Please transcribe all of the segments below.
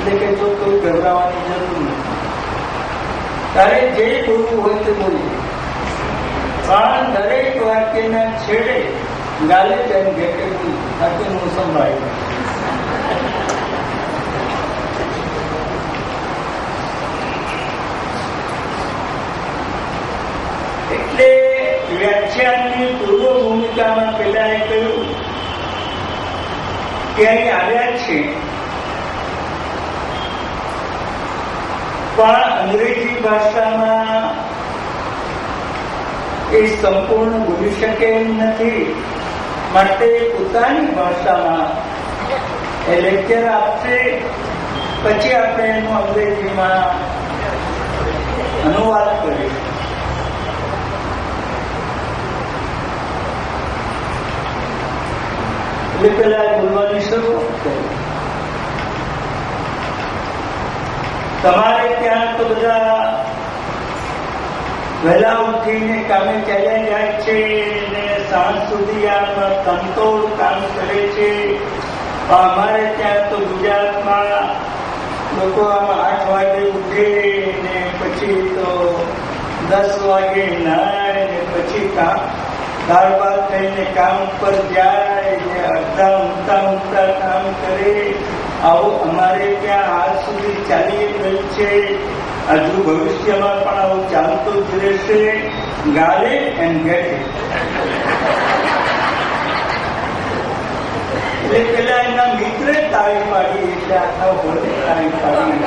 એટલે કે જો કોઈ ગભરાવાની જરૂર નથી, તારે જે બોલવું હોય તે બોલી, પણ દરેક વાક્યના છેડે ગાલે તેમ ઘેટે બોલી, બાકી હું સંભાળી. એટલે વ્યાખ્યાનની પૂર્વ ભૂમિકામાં પેલા એ કહ્યું કે અહીં આવ્યા છે, પણ અંગ્રેજી ભાષામાં એ સંપૂર્ણ બોલી શકે એમ નથી, માટે પોતાની ભાષામાં એ લેક્ચર આપશે, પછી આપણે એનું અંગ્રેજીમાં અનુવાદ કરીશું. એટલે પેલા બોલવાની શરૂઆત કરી. તમારે ત્યાં તો બધા વહેલા ઉઠીને કામે ચાલ્યા જાય છે ને સાંજ સુધી આમાં તનતોડ કામ કરે છે. અમારે ત્યાં તો ગુજરાતમાં લોકો આમાં 8 વાગે ઉઠે ને પછી તો 10 વાગે નાય ને પછી દાળ ભાત થઈને કામ ઉપર જાય ને અડધા ઊંઘતા કામ કરે. આવું અમારે ત્યાં આજ સુધી ચાલી રહ્યું છે, હજુ ભવિષ્યમાં પણ આવું ચાલતું જ રહેશે. ગાલે એન્ડ ગેટ ઇટ. એટલે પેલા એના મિત્રે તાળી પાડી, એટલે આખા હોળે તાળી પાડી.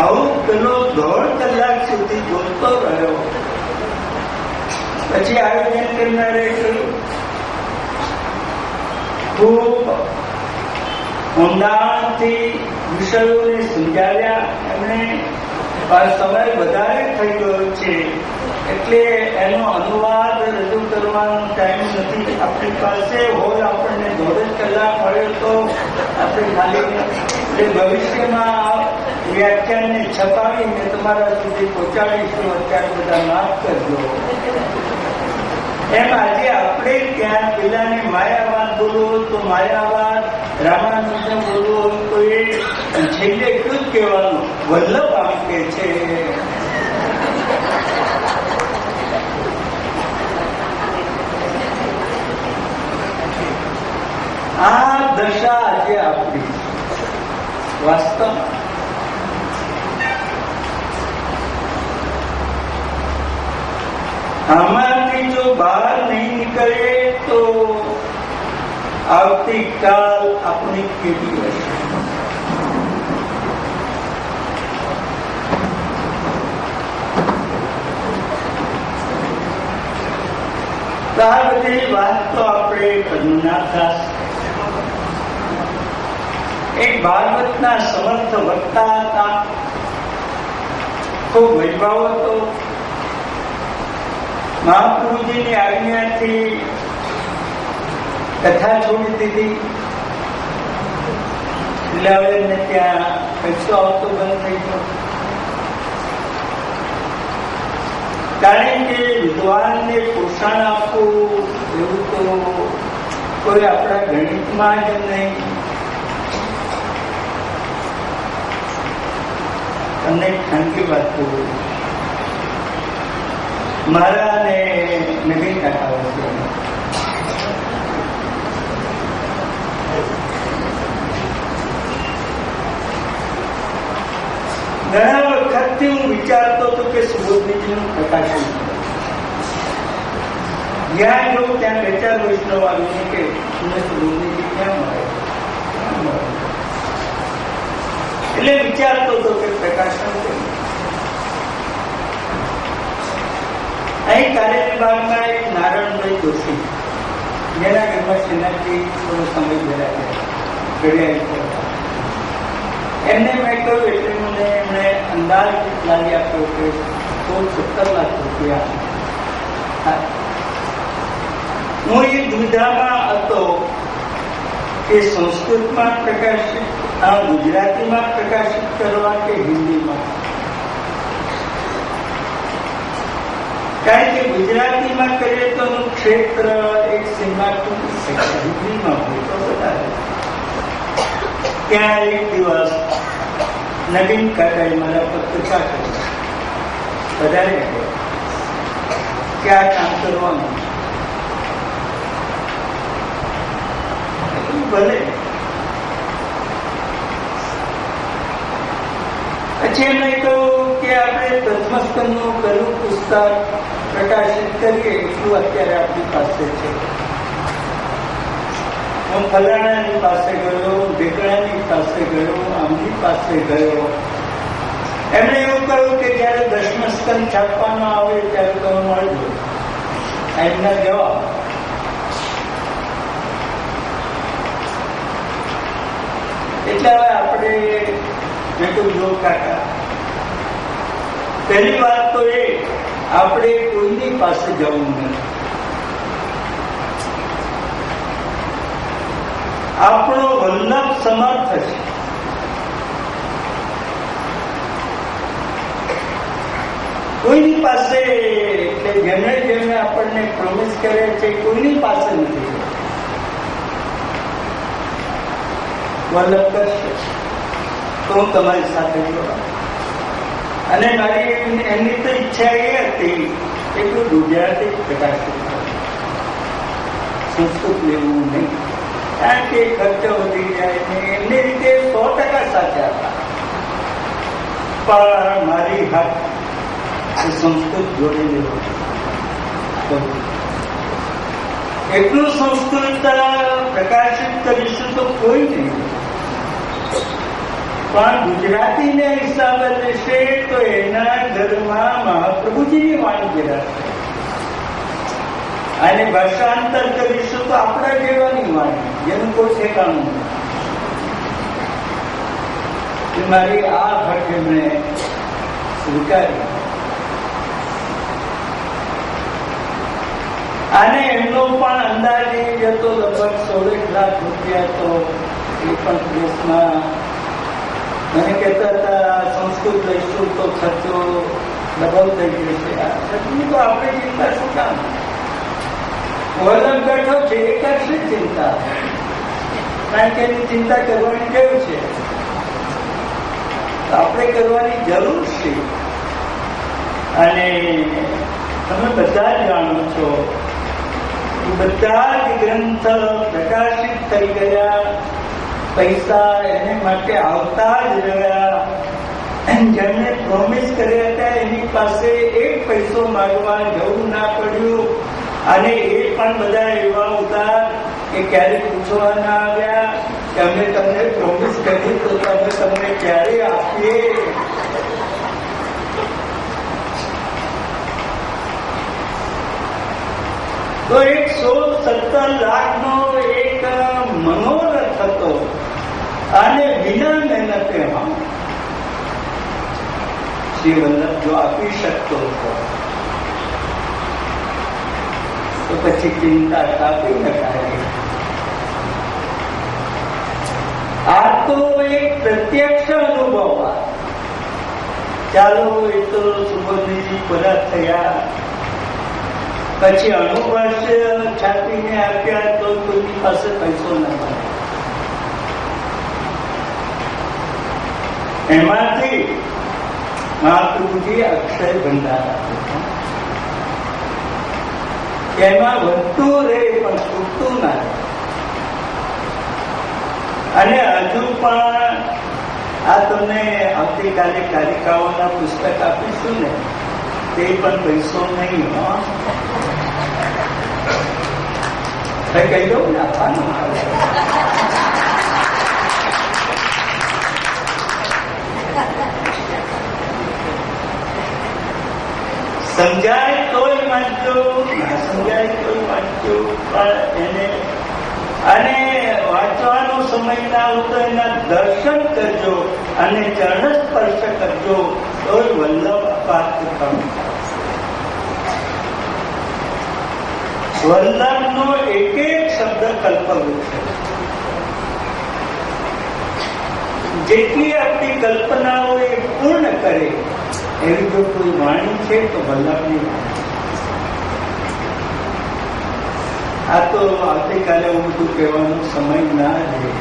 આવું પેલો 1.5 કલાક સુધી બોલતો રહ્યો. પછી આયોજન કરનારે કહ્યું, ખૂબ ઊંડાણથી વિષયોને સમજાવ્યા. એમણે સમય વધારે થઈ ગયો છે એટલે એનો અનુવાદ રજૂ કરવાનો ટાઈમ નથી આપણી પાસે. હોલ આપણને 1.5 કલાક મળ્યો તો આપણે ખાલી, એટલે ભવિષ્યમાં વ્યાખ્યાનને છપાવીને તમારા સુધી પહોંચાડીશું. અત્યારે બધા માફ કરજો. એમ આજે આપણે ત્યાં પેલાને માયાવાદ બોલવો હોય તો માયાવાદ, રામાનુજને બોલવો હોય તો એ છેલ્લે એટલું જ કહેવાનું, વલ્લભ આમ કે છે. આ દશા આજે આપણી વાસ્તવમાં. આમાંથી જો બહાર નહીં નીકળે તો આવતીકાલ આપણી કેવી હશે. આ બધી વાત તો આપણે કરુણાદાસ, એક ભાગવતના સમર્થ વક્તા હતા, ખૂબ વૈભવ હતો. મહાપ્રભુજીની આજ્ઞાથી કથા છોડી દીધી. એટલે હવે એમને ત્યાં પૈસો આવતો બંધ થઈ ગયો. કારણ કે વિદ્વાનને પોષણ આપવું એવું તો કોઈ આપણા ગણિતમાં જ નહીં. તમને ખાનગી વાત કરું, મારા ને નવીન કાકા વચ્ચે ઘણા વખતથી હું વિચારતો હતો કે સુબોધનીજીનું પ્રકાશન જ્યાં જો ત્યાં 2-4 વૈષ્ણવ આવીને કે તમને સુબોધનીજી ક્યાં મળે. એટલે વિચારતો હતો કે પ્રકાશન કર્યું. અહીં કાર્યની બાગમાં એક નારાયણભાઈ જોશી, જેના ઘરમાં શ્રીનાથજી થોડો સમય ઘડ્યા, એમને મેં કહ્યું એટલે મને એમણે અંદાજ લાવી આપ્યો કે 17 લાખ રૂપિયા. હું એ દુવિધામાં હતો કે સંસ્કૃતમાં પ્રકાશિત, ગુજરાતીમાં પ્રકાશિત કરવા કે હિન્દીમાં. કારણ કે ગુજરાતીમાં કરીએ તો એનું ક્ષેત્ર એક સીમાટું, હિન્દીમાં હોય તો વધારે. ત્યાં એક દિવસ નવીન કાકાએ મારા પર કૃપા કરી, વધારે કે આ કામ કરવાનું. ભલે. પછી એમને કહ્યું કે આપણે પ્રથમસ્કંદનું પહેલું પુસ્તક પ્રકાશિત કરીએ, એટલું અત્યારે આપણી પાસે છે. હું ફલાણાની પાસે ગયો, ઢેકણાની પાસે ગયો, આમની પાસે ગયો. એમણે એવું કહ્યું કે જયારે 10મો સ્કંદ છાપવાનો આવે ત્યારે તમે મળજો. એમના જવાબ. એટલે હવે આપણે જેટલું જો કાકા, પહેલી વાત તો એ આપણે કોઈની પાસે જવું નથી. આપણો વલ્લભ સમર્થ છે. કોઈની પાસે એટલે જેમણે જેમણે આપણને પ્રોમિસ કરે છે કોઈની પાસે નથી. વલ્લભ કરશે તો હું તમારી સાથે જોડાઉં. અને મારી એમની તો ઈચ્છા એ હતી એટલું ગુજરાતી પ્રકાશિત કરવું, સંસ્કૃત લેવું નહીં, કારણ કે ખર્ચો વધી જાય ને એમની રીતે 100% સાચા હતા. પણ મારી હાથ સંસ્કૃત જોડી લેવું, એટલું સંસ્કૃત પ્રકાશિત કરીશું તો કોઈ નહીં. પણ ગુજરાતીને હિસાબે લેશે તો એના ઘરમાં મહાપ્રભુજીની વાણી જરાશે, અને ભાષાંતર કરીશું તો આપણા જેવાની વાણી, જેનું કોઈ ઠેકાણું નથી. મારી આ ઘટ એમણે સ્વીકારી. અને એમનો પણ અંદાજ એ હતો લગભગ 16 લાખ રૂપિયા. તો એ પણ દેશમાં મને કહેતા હતા સંસ્કૃત લઈશું તો ખર્ચો ડબલ થઈ જશે. ખર્ચની તો આપણે ચિંતા શું કામ? વલ્લભ બેઠો છે એ કરશે ચિંતા, કારણ કે એની ચિંતા કરવાની જરૂર છે, આપણે કરવાની જરૂર છે. અને તમે બધા જાણો છો, બધા જ ગ્રંથ પ્રકાશિત થઈ ગયા, પૈસા એને માટે આવતા જ રહ્યા. જેમને પ્રોમિસ કર્યા હતા એની પાસે એક પૈસો માંગવા જવું ના પડ્યું. અને એ પણ બધા એવા ઉદાર કે ક્યારે પૂછવા ના આવ્યા કે અમે તમને પ્રોમિસ કરી તો અમે તમને ક્યારે આપીએ. તો 117 લાખનો એક મનોરથ હતો, અને વિના મહેનતે શ્રી વલ્લભ જો આપી શકતો હતો તો પછી ચિંતા કાપી નકારી. આ તો એક પ્રત્યક્ષ અનુભવ. ચાલો એ તો સુબોધજી પૂરા થયા, પછી અનુભવ છાપીને આપ્યા તો કોઈની પાસે પૈસો ન મળે. એમાંથી મહાપ્રભુજી અક્ષય ભંડાર આપ્યો. એમાં વધતું રહે પણ છૂટતું ના રહે. અને હજુ પણ આ તમને આવતીકાલે કાલિકાઓના પુસ્તક આપીશું ને, તે પણ પૈસો નહીં. કહી દઉં ને આપવાનું સમજાય તોય વાંચજો, ના સમજાય તોય વાંચજો. પણ એને અને વાંચવાનો સમય ના હોય તો એના દર્શન કરજો અને ચરણ સ્પર્શ કરજો, તોય વલ્લભ અપાર્થ થવું. વલ્લભનો એક એક શબ્દ કલ્પવૃક્ષ છે. જેટલી આપણી કલ્પનાઓ એ પૂર્ણ કરે એવી જો કોઈ વાણી છે તો વલ્લભની વાણી. આ તો આવતીકાલે હું બધું કહેવાનો સમય ના રહે.